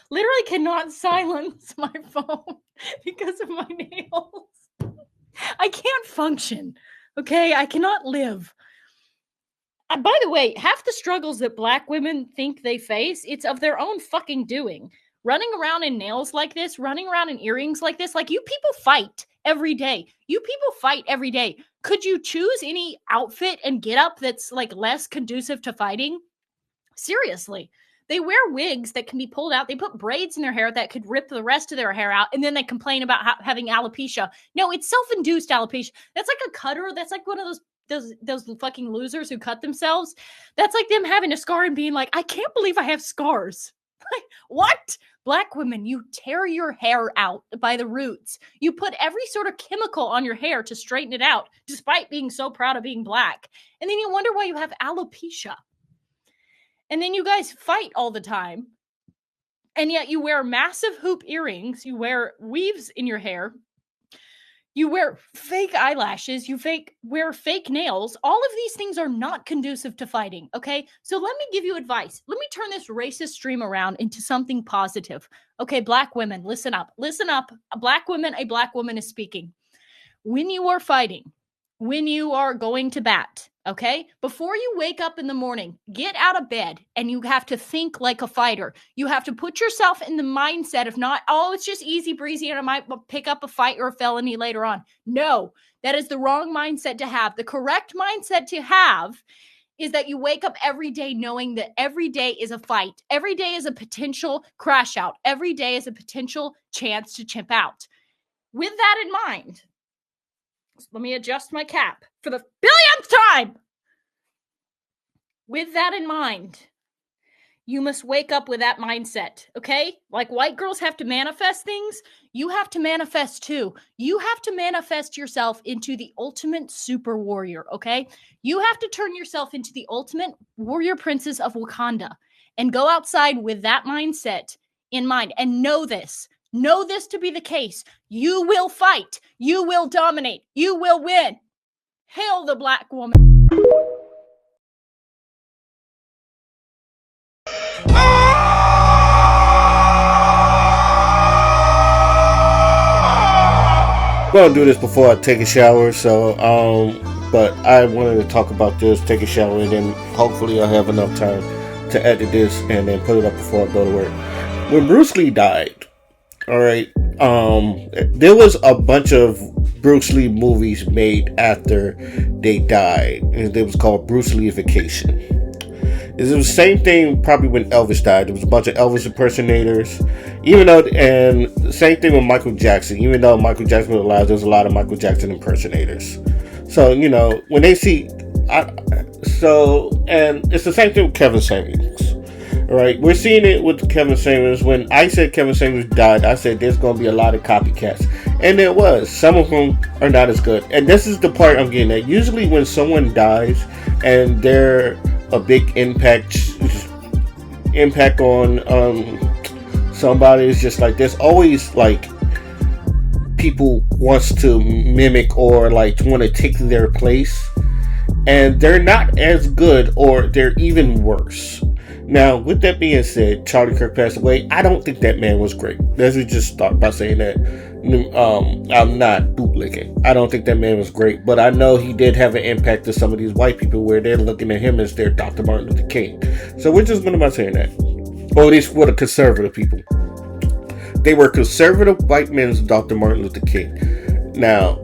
literally cannot silence my phone because of my nails. I can't function. Okay, I cannot live. By the way, half the struggles that Black women think they face, it's of their own fucking doing. Running around in nails like this, running around in earrings like this, like you people fight every day. You people fight every day. Could you choose any outfit and get up that's like less conducive to fighting? Seriously. They wear wigs that can be pulled out. They put braids in their hair that could rip the rest of their hair out. And then they complain about having alopecia. No, it's self-induced alopecia. That's like a cutter. That's like one of those fucking losers who cut themselves. That's like them having a scar and being like, I can't believe I have scars. Like, what? Black women, you tear your hair out by the roots. You put every sort of chemical on your hair to straighten it out, despite being so proud of being Black. And then you wonder why you have alopecia. And then you guys fight all the time. And yet you wear massive hoop earrings. You wear weaves in your hair. You wear fake eyelashes. You wear fake nails. All of these things are not conducive to fighting, okay? So let me give you advice. Let me turn this racist stream around into something positive. Okay, Black women, listen up. Listen up. A Black woman is speaking. When you are fighting, when you are going to bat, okay? Before you wake up in the morning, get out of bed and you have to think like a fighter. You have to put yourself in the mindset of not, oh, it's just easy breezy and I might pick up a fight or a felony later on. No, that is the wrong mindset to have. The correct mindset to have is that you wake up every day knowing that every day is a fight. Every day is a potential crash out. Every day is a potential chance to chimp out. With that in mind, let me adjust my cap for the billionth time. With that in mind, you must wake up with that mindset, okay? Like white girls have to manifest things, you have to manifest too. You have to manifest yourself into the ultimate super warrior, okay? You have to turn yourself into the ultimate warrior princess of Wakanda and go outside with that mindset in mind and know this. Know this to be the case. You will fight. You will dominate. You will win. Hail the Black woman. I'm gonna do this before I take a shower, but I wanted to talk about this, take a shower, and then hopefully I'll have enough time to edit this and then put it up before I go to work. When Bruce Lee died, all right, there was a bunch of Bruce Lee movies made after they died, and it was called Bruce Lee-ification. It was the same thing probably when Elvis died. There was a bunch of Elvis impersonators, and the same thing with Michael Jackson. Even though Michael Jackson was alive, there was a lot of Michael Jackson impersonators. So, when they see, and it's the same thing with Kevin Samuels. All right, we're seeing it with Kevin Samuels. When I said Kevin Samuels died, I said there's going to be a lot of copycats. And there was. Some of them are not as good. And this is the part I'm getting at. Usually when someone dies and they're a big impact on somebody, is just like there's always like people wants to mimic or like want to take their place, and they're not as good or they're even worse. Now, with that being said, Charlie Kirk passed away. I don't think that man was great. Let's just start by saying that. I'm not bootlicking. I don't think that man was great, but I know he did have an impact to some of these white people where they're looking at him as their Dr. Martin Luther King. So we're just going to be saying that. Or at least for the conservative people. They were conservative white men's Dr. Martin Luther King. Now,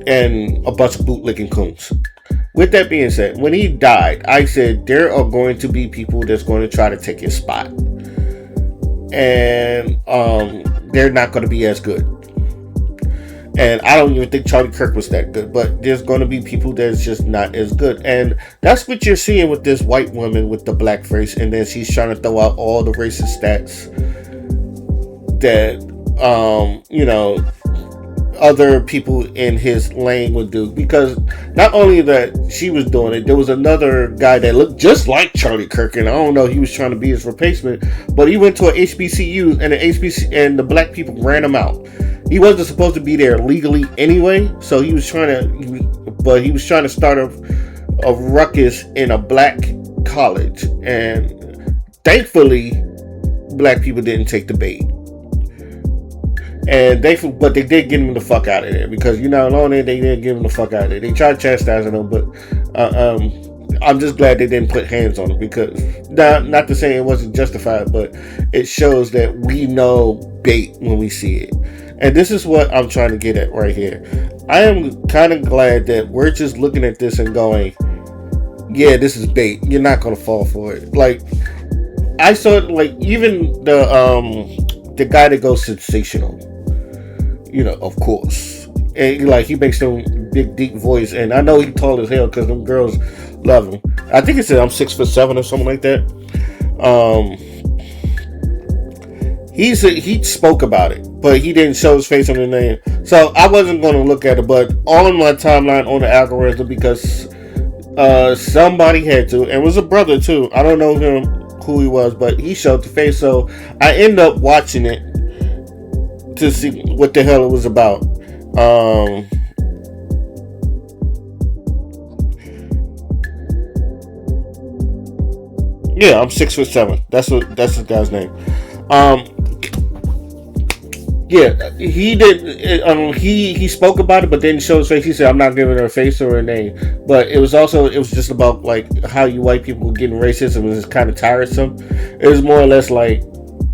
and a bunch of bootlicking coons. With that being said, when he died, I said there are going to be people that's going to try to take his spot. And they're not going to be as good. And I don't even think Charlie Kirk was that good. But there's going to be people that's just not as good. And that's what you're seeing with this white woman with the black face. And then she's trying to throw out all the racist stats that, other people in his lane would do. Because not only that she was doing it, there was another guy that looked just like Charlie Kirk, and I don't know, he was trying to be his replacement, but he went to an HBCU and the black people ran him out. He wasn't supposed to be there legally anyway, so he was trying to start a ruckus in a black college, and thankfully black people didn't take the bait. And but they did get him the fuck out of there because on there they didn't get him the fuck out of there. They tried chastising him, but I'm just glad they didn't put hands on him because not to say it wasn't justified, but it shows that we know bait when we see it. And this is what I'm trying to get at right here. I am kind of glad that we're just looking at this and going, yeah, this is bait. You're not gonna fall for it. Like I saw it, like even the guy that goes sensational. Of course. And like he makes some big deep voice, and I know he tall as hell because them girls love him. I think he said I'm 6'7" or something like that. He spoke about it, but he didn't show his face on the name, so I wasn't going to look at it. But on my timeline on the algorithm, because somebody had to, and it was a brother too. I don't know who he was, but he showed the face, so I ended up watching it to see what the hell it was about. Yeah, I'm 6'7". That's the guy's name. Yeah, he did. He spoke about it, but didn't show his face. He said, "I'm not giving her a face or a name." But it was just about like how you white people getting racist. It was kind of tiresome. It was more or less like,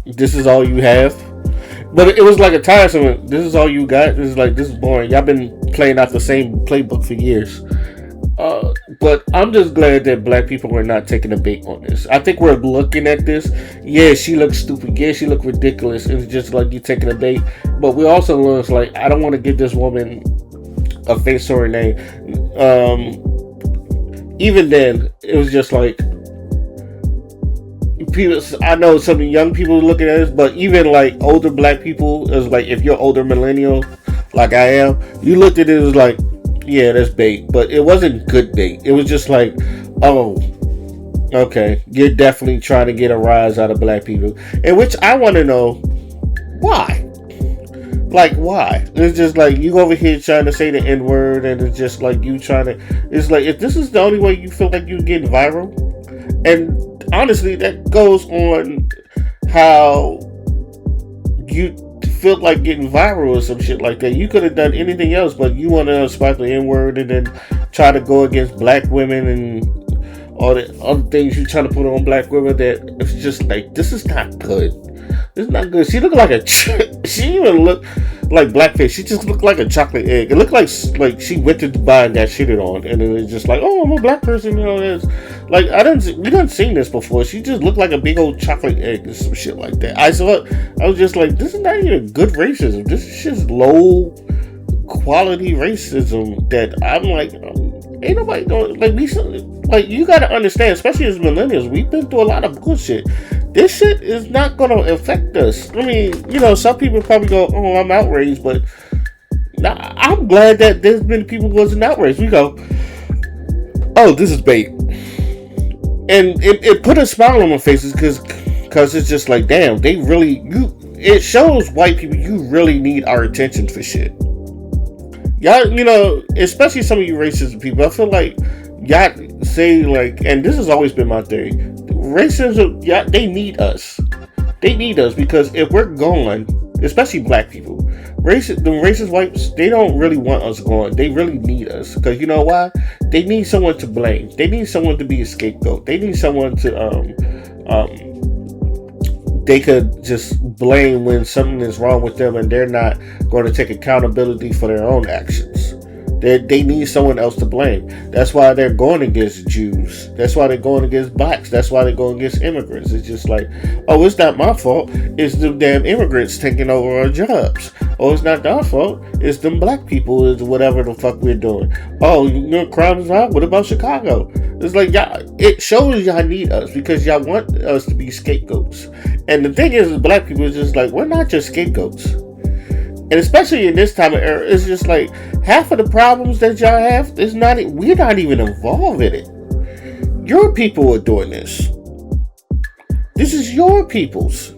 "This is all you have." But it was like a tiresome. This is all you got. This is boring. Y'all been playing out the same playbook for years. But I'm just glad that black people are not taking a bait on this. I think we're looking at this. Yeah, she looks stupid. Yeah, she looks ridiculous. It's just like you taking a bait. But we also look like I don't want to give this woman a face or a name. Even then, it was just like people. I know some young people looking at this, but even like older black people, it was like if you're older millennial, like I am, you looked at it as like, yeah, that's bait, but it wasn't good bait. It was just like, oh, okay, you're definitely trying to get a rise out of black people, in which I want to know why. Like, why? It's just like you over here trying to say the N word, and it's just like you trying to. It's like if this is the only way you feel like you get viral, and honestly, that goes on how you felt like getting viral or some shit like that. You could have done anything else, but you want to spike the N-word and then try to go against black women and all the other things you trying to put on black women. That it's just like, this is not good. This is not good. She looked like she even looked like blackface. She just looked like a chocolate egg. It looked like she went to Dubai and got shitted on, and then it's just like, oh, I'm a black person, It's like we done seen this before. She just looked like a big old chocolate egg or some shit like that. I saw it. I was just like, this is not even good racism. This is just low quality racism that I'm like, ain't nobody going like you gotta understand, especially as millennials, we've been through a lot of bullshit. This shit is not gonna affect us. I mean, some people probably go, oh, I'm outraged, but I'm glad that there's been people who wasn't outraged. We go, oh, this is bait. And it put a smile on my faces because it's just like, damn, they really, it shows white people you really need our attention for shit. Y'all, especially some of you racist people, I feel like y'all say like, and this has always been my theory, racism, they need us. They need us because if we're gone, especially black people, the racist whites, they don't really want us gone. They really need us because you know why? They need someone to blame. They need someone to be a scapegoat. They need someone to they could just blame when something is wrong with them and they're not going to take accountability for their own actions. They need someone else to blame. That's why they're going against Jews. That's why they're going against blacks. That's why they're going against immigrants. It's just like, oh, it's not my fault. It's the damn immigrants taking over our jobs. Oh, it's not our fault. It's them black people. Is whatever the fuck we're doing. Oh, crime is high. What about Chicago? It's like, y'all, it shows y'all need us because y'all want us to be scapegoats. And the thing is, black people is just like, we're not just scapegoats. And especially in this time of era, it's just like half of the problems that y'all have is we're not even involved in it. Your people are doing this. This is your people's.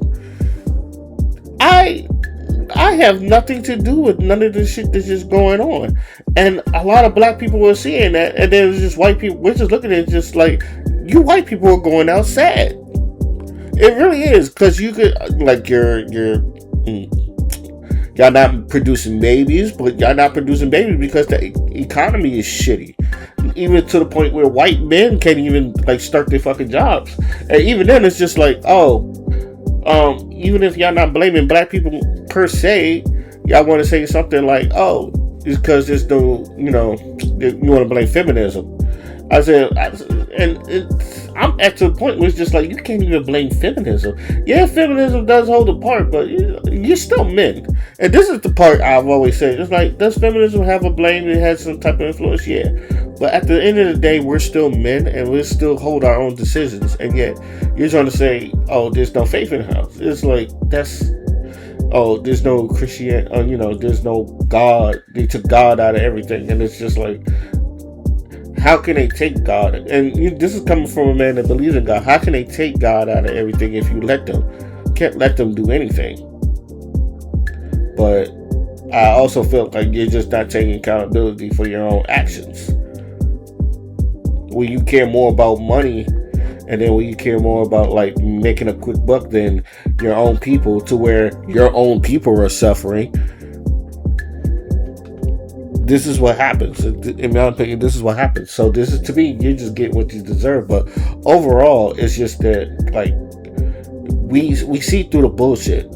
I have nothing to do with none of this shit that's just going on. And a lot of black people are seeing that, and then there's just white people, we're just looking at it just like, you white people are going out sad. It really is, because you could like y'all not producing babies, but y'all not producing babies because the economy is shitty. Even to the point where white men can't even like start their fucking jobs, and even then it's just like, oh, even if y'all not blaming black people per se, y'all want to say something like, oh, it's because there's no, you want to blame feminism. I'm at the point where it's just like you can't even blame feminism. Yeah, feminism does hold a part, but you're still men. And this is the part I've always said. It's like, does feminism have a blame? It has some type of influence, yeah. But at the end of the day, we're still men, and we still hold our own decisions. And yet, you're trying to say, oh, there's no faith in the house. It's like, there's no Christian, there's no God. They took God out of everything. And it's just like, how can they take God? And this is coming from a man that believes in God. How can they take God out of everything if you let them? Can't let them do anything. But I also feel like you're just not taking accountability for your own actions. When you care more about money, and then when you care more about like making a quick buck than your own people, to where your own people are suffering, this is what happens. In my opinion, this is what happens. So this is, to me, you just get what you deserve. But overall, it's just that like we see through the bullshit.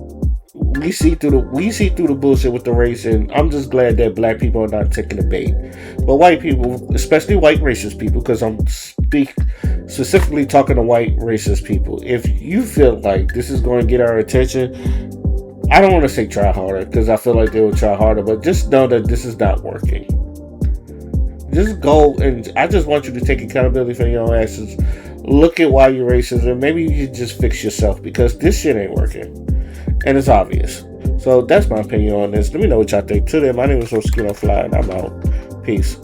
We see through the bullshit with the race, and I'm just glad that black people are not taking the bait. But white people, especially white racist people, because I'm specifically talking to white racist people, if you feel like this is going to get our attention, I don't want to say try harder, because I feel like they will try harder, but just know that this is not working. Just go, and I just want you to take accountability for your own actions. Look at why you're racist, and maybe you can just fix yourself, because this shit ain't working. And it's obvious. So that's my opinion on this. Let me know what y'all think. Today, my name is Skin on Fly, and I'm out. Peace.